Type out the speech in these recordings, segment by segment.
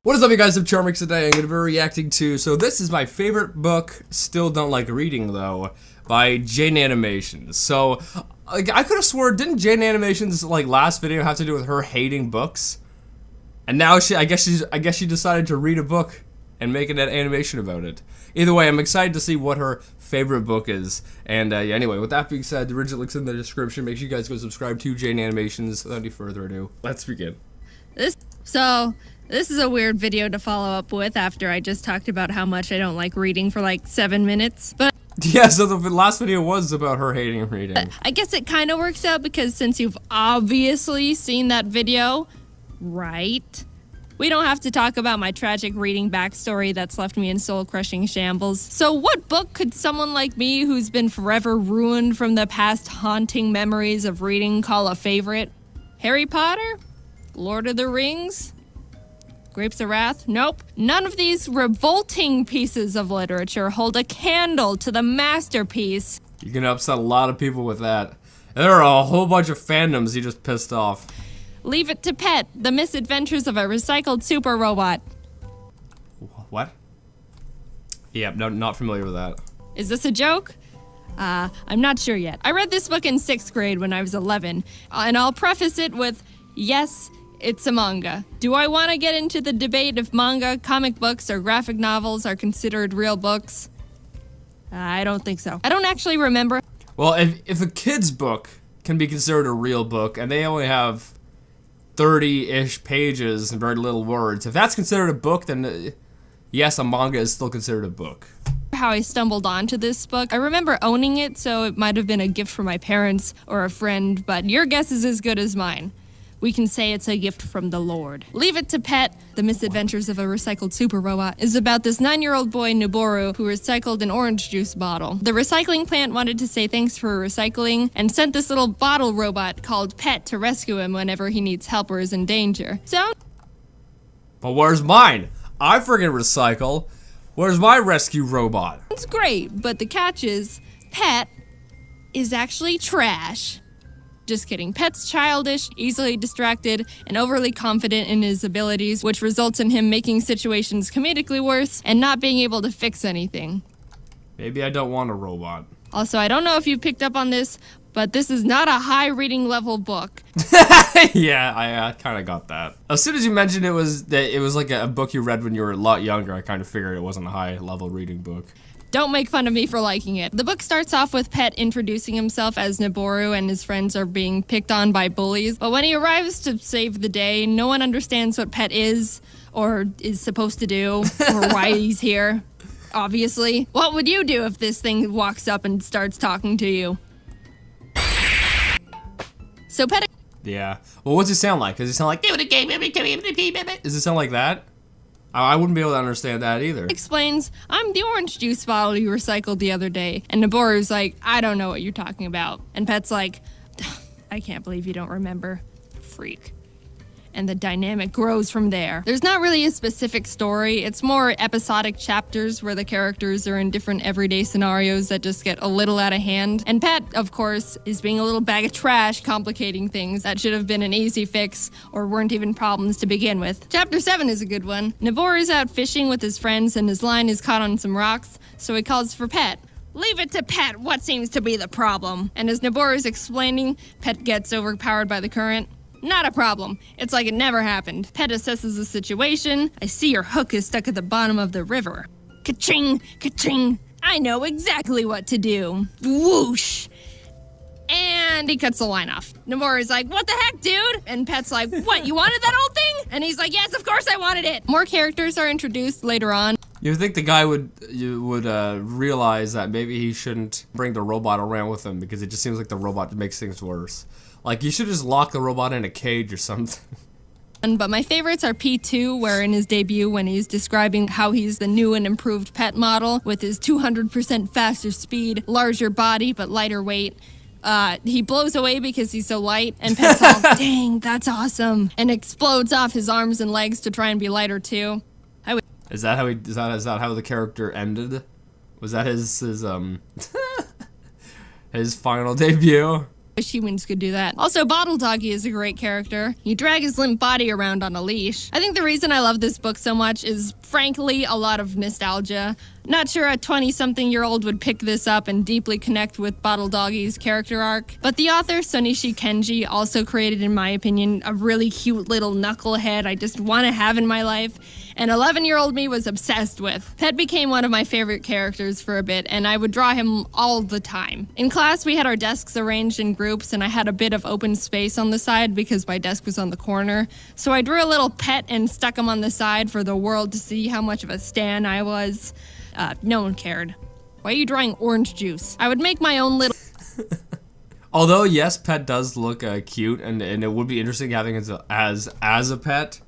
What is up, you guys? I'm Charmx today. I'm going to be reacting to, so this is my favorite book, Still Don't Like Reading Though, by Jane Animations. So, like, I could have sworn, didn't Jane Animations, like, last video have to do with her hating books? And now I guess she decided to read a book and make an animation about it. Either way, I'm excited to see what her favorite book is. And yeah, anyway, with that being said, the original link's in the description. Make sure you guys go subscribe to Jane Animations. Without any further ado, let's begin. This is a weird video to follow up with after I just talked about how much I don't like reading for like 7 minutes. But yeah, so the last video was about her hating reading. I guess it kind of works out because since you've obviously seen that video, right? We don't have to talk about my tragic reading backstory that's left me in soul-crushing shambles. So what book could someone like me who's been forever ruined from the past haunting memories of reading call a favorite? Harry Potter? Lord of the Rings? Grapes of Wrath? Nope. None of these revolting pieces of literature hold a candle to the masterpiece. You're gonna upset a lot of people with that. And there are a whole bunch of fandoms you just pissed off. Leave It to Pet, The Misadventures of a Recycled Super Robot. What? Yeah, no, not familiar with that. Is this a joke? I'm not sure yet. I read this book in 6th grade when I was 11, and I'll preface it with, yes, it's a manga. Do I want to get into the debate if manga, comic books, or graphic novels are considered real books? I don't think so. I don't actually remember. Well, if a kid's book can be considered a real book, and they only have 30-ish pages and very little words, if that's considered a book, then yes, a manga is still considered a book. How I stumbled onto this book. I remember owning it, so it might have been a gift from my parents or a friend, but your guess is as good as mine. We can say it's a gift from the Lord. Leave It to Pet, The Misadventures of a Recycled Super Robot, is about this 9-year-old boy, Noboru, who recycled an orange juice bottle. The recycling plant wanted to say thanks for recycling and sent this little bottle robot called Pet to rescue him whenever he needs help or is in danger. So, but where's mine? I friggin' recycle. Where's my rescue robot? it's great, but the catch is, Pet is actually trash. Just kidding. Pet's childish, easily distracted, and overly confident in his abilities, which results in him making situations comedically worse and not being able to fix anything. Maybe I don't want a robot. Also, I don't know if you picked up on this, but this is not a high reading level book. Yeah, I kind of got that. As soon as you mentioned it was like a book you read when you were a lot younger, I kind of figured it wasn't a high level reading book. Don't make fun of me for liking it. The book starts off with Pet introducing himself as Noboru and his friends are being picked on by bullies. But when he arrives to save the day, no one understands what Pet is or is supposed to do or why he's here. Obviously. What would you do if this thing walks up and starts talking to you? So Pet... Yeah. Well, what's it sound like? Does it sound like... Does it sound like that? I wouldn't be able to understand that either. Explains, I'm the orange juice bottle you recycled the other day. And Noboru's like, I don't know what you're talking about. And Pet's like, I can't believe you don't remember. Freak. And the dynamic grows from there. There's not really a specific story. It's more episodic chapters where the characters are in different everyday scenarios that just get a little out of hand. And Pet, of course, is being a little bag of trash, complicating things that should have been an easy fix or weren't even problems to begin with. Chapter 7 is a good one. Noboru's out fishing with his friends and his line is caught on some rocks, so he calls for Pet. Leave it to Pet, what seems to be the problem? And as Noboru's explaining, Pet gets overpowered by the current. Not a problem. It's like it never happened. Pet assesses the situation. I see your hook is stuck at the bottom of the river. Ka-ching! Ka-ching! I know exactly what to do. Whoosh! And he cuts the line off. Noboru's like, what the heck, dude? And Pet's like, what, you wanted that old thing? And he's like, yes, of course I wanted it. More characters are introduced later on. You think the guy would realize that maybe he shouldn't bring the robot around with him because it just seems like the robot makes things worse. Like, you should just lock the robot in a cage or something. But my favorites are P2, where in his debut, when he's describing how he's the new and improved Pet model with his 200% faster speed, larger body, but lighter weight. He blows away because he's so light, and Pet's all, dang, that's awesome, and explodes off his arms and legs to try and be lighter too. Is that how the character ended? Was that his his final debut? Wish humans could do that. Also, Bottle Doggy is a great character. You drag his limp body around on a leash. I think the reason I love this book so much is, frankly, a lot of nostalgia. Not sure a 20-something-year-old would pick this up and deeply connect with Bottle Doggy's character arc. But the author, Sonishi Kenji, also created, in my opinion, a really cute little knucklehead I just want to have in my life. And 11-year-old me was obsessed with. Pet became one of my favorite characters for a bit, and I would draw him all the time. In class, we had our desks arranged in groups, and I had a bit of open space on the side because my desk was on the corner. So I drew a little pet and stuck him on the side for the world to see how much of a stan I was. No one cared. Why are you drawing orange juice? I would make my own little... Although, yes, Pet does look cute, and it would be interesting having it as a pet.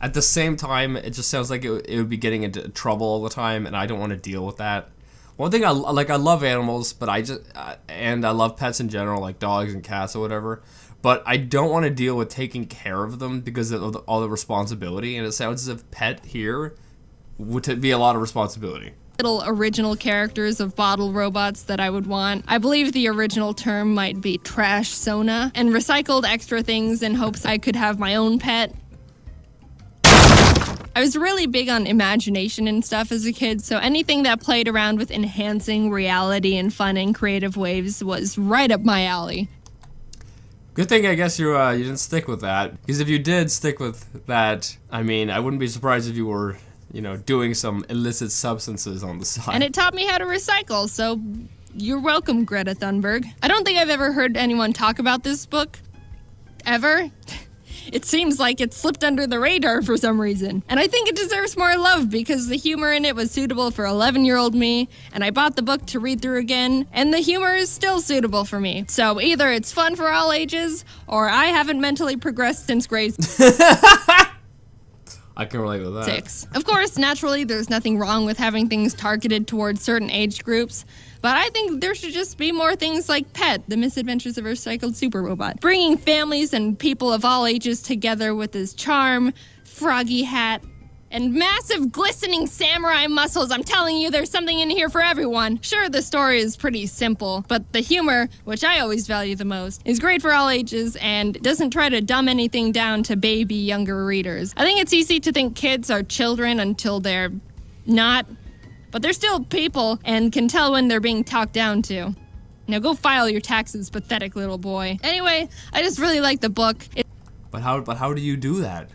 At the same time, it just sounds like it would be getting into trouble all the time, and I don't want to deal with that. One thing I love animals, but and I love pets in general, like dogs and cats or whatever. But I don't want to deal with taking care of them because of all the responsibility, and it sounds as if Pet here would be a lot of responsibility. Little original characters of bottle robots that I would want. I believe the original term might be trash Sona, and recycled extra things in hopes I could have my own pet. I was really big on imagination and stuff as a kid, so anything that played around with enhancing reality in fun and creative ways was right up my alley. Good thing, I guess, you didn't stick with that, because if you did stick with that, I mean, I wouldn't be surprised if you were, doing some illicit substances on the side. And it taught me how to recycle, so you're welcome, Greta Thunberg. I don't think I've ever heard anyone talk about this book. Ever. It seems like it slipped under the radar for some reason. And I think it deserves more love because the humor in it was suitable for 11-year-old me, and I bought the book to read through again, and the humor is still suitable for me. So either it's fun for all ages, or I haven't mentally progressed since grade I can relate with that. 6. Of course, naturally, there's nothing wrong with having things targeted towards certain age groups, but I think there should just be more things like Pet, The Misadventures of a Recycled Super Robot, bringing families and people of all ages together with his charm, froggy hat, and massive glistening samurai muscles. I'm telling you, there's something in here for everyone. Sure, the story is pretty simple, but the humor, which I always value the most, is great for all ages and doesn't try to dumb anything down to baby younger readers. I think it's easy to think kids are children until they're not, but they're still people and can tell when they're being talked down to. Now go file your taxes, pathetic little boy. Anyway, I just really like the book. But how do you do that?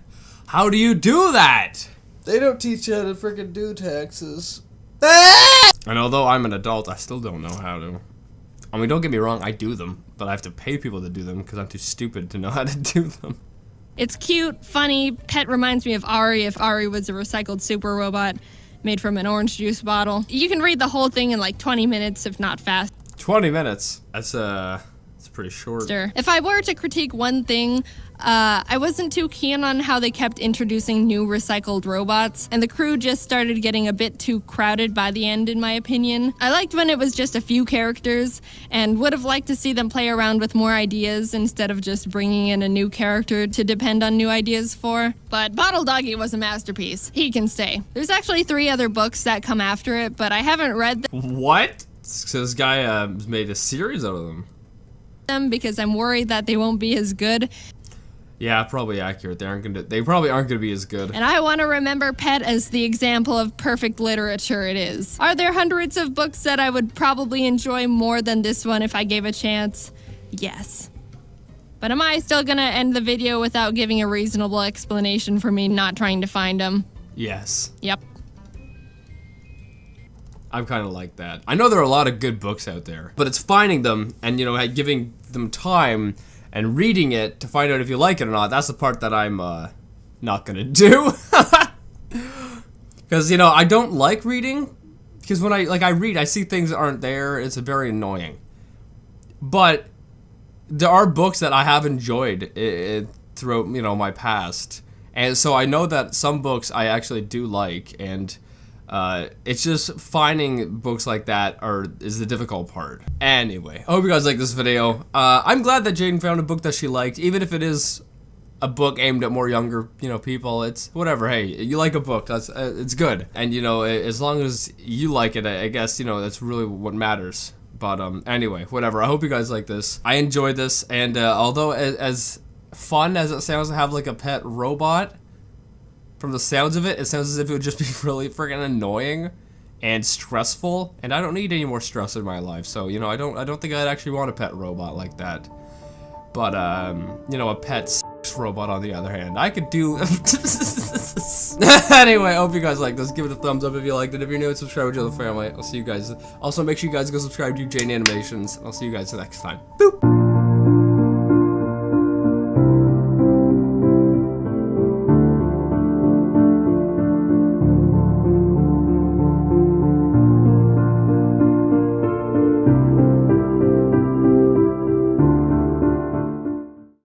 How do you do that? They don't teach you how to freaking do taxes. And although I'm an adult, I still don't know how to. I mean, don't get me wrong, I do them, but I have to pay people to do them because I'm too stupid to know how to do them. It's cute, funny. Pet reminds me of Ari if Ari was a recycled super robot made from an orange juice bottle. You can read the whole thing in like 20 minutes, if not fast. 20 minutes? That's pretty short. If I were to critique one thing, I wasn't too keen on how they kept introducing new recycled robots, and the crew just started getting a bit too crowded by the end, in my opinion. I liked when it was just a few characters, and would have liked to see them play around with more ideas instead of just bringing in a new character to depend on new ideas for. But Bottle Doggy was a masterpiece. He can stay. There's actually 3 other books that come after it, but I haven't read them. What? So this guy made a series out of them. Because I'm worried that they won't be as good. Yeah, probably accurate. They probably aren't gonna be as good. And I want to remember Pet as the example of perfect literature it is. Are there hundreds of books that I would probably enjoy more than this one if I gave a chance? Yes. But am I still gonna end the video without giving a reasonable explanation for me not trying to find them? Yes. Yep. I'm kind of like that. I know there are a lot of good books out there, but it's finding them and, giving them time and reading it to find out if you like it or not. That's the part that I'm not gonna do. Because, I don't like reading. Because when I read, I see things that aren't there. It's very annoying. But there are books that I have enjoyed throughout, my past. And so I know that some books I actually do like, and it's just finding books like that is the difficult part. Anyway, I hope you guys like this video. I'm glad that Jaden found a book that she liked, even if it is a book aimed at more younger, people. It's whatever. Hey, you like a book, that's it's good. And as long as you like it, I guess that's really what matters. But anyway, whatever. I hope you guys like this. I enjoyed this, and although as fun as it sounds to have like a pet robot, from the sounds of it, it sounds as if it would just be really freaking annoying and stressful, and I don't need any more stress in my life. So, you know, I don't think I'd actually want a pet robot like that. But you know, a pet sex robot on the other hand, I could do. Anyway, I hope you guys like this. Give it a thumbs up if you liked it. If you're new, subscribe to the family. I'll see you guys. Also, make sure you guys go subscribe to Jane Animations. I'll see you guys next time. Boop.